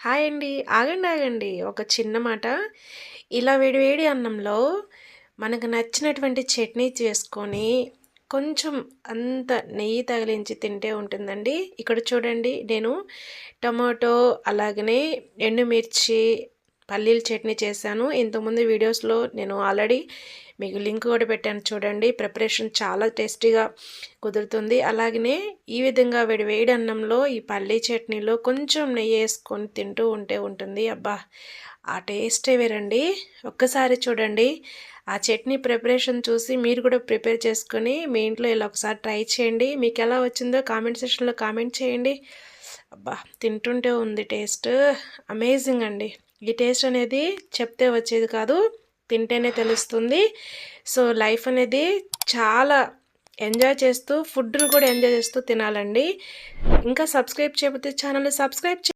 Hi అండి. ఆగండి, ఆగండి. ఒక చిన్న మాట. ఇలా వేడి అన్నంలో మనకు నచ్చినటువంటి చట్నీ చేసుకొని, కొంచెం అంత నెయ్యి తగిలించి తింటే ఉంటుందండి. ఇక్కడ చూడండి, నేను టమాటో అలాగనే ఎండుమిర్చి, పల్లీల చట్నీ చేశాను. ఇంతకుముందు వీడియోస్‌లో నేను ఆల్రెడీ మీకు లింక్ కూడా పెట్టాను చూడండి. ప్రిపరేషన్ చాలా టేస్టీగా కుదురుతుంది. అలాగనే ఈ విధంగా వేడి వేడి అన్నంలో ఈ పల్లీ చట్నీలో కొంచెం నెయ్యేసుకొని తింటూ ఉంటే ఉంటుంది. అబ్బా! ఆ టేస్టే వేరండి. ఒక్కసారి చూడండి. ఆ చట్నీ ప్రిపరేషన్ చూసి మీరు కూడా ప్రిపేర్ చేసుకొని మీ ఇంట్లో ఇలా ఒకసారి ట్రై చేయండి. మీకెలా వచ్చిందో కామెంట్ సెక్షన్‌లో కామెంట్ చేయండి. అబ్బా! తింటుంటే ఉంది టేస్ట్. అమేజింగ్ అండి. ఈ టేస్ట్ అనేది చెప్తే వచ్చేది కాదు. తింటేనే తెలుస్తుంది. సో, లైఫ్ అనేది చాలా ఎంజాయ్ చేస్తూ, ఫుడ్‌ని కూడా ఎంజాయ్ చేస్తూ తినాలండి. ఇంకా సబ్స్క్రైబ్ చేయకపోతే ఛానల్‌ని సబ్స్క్రైబ్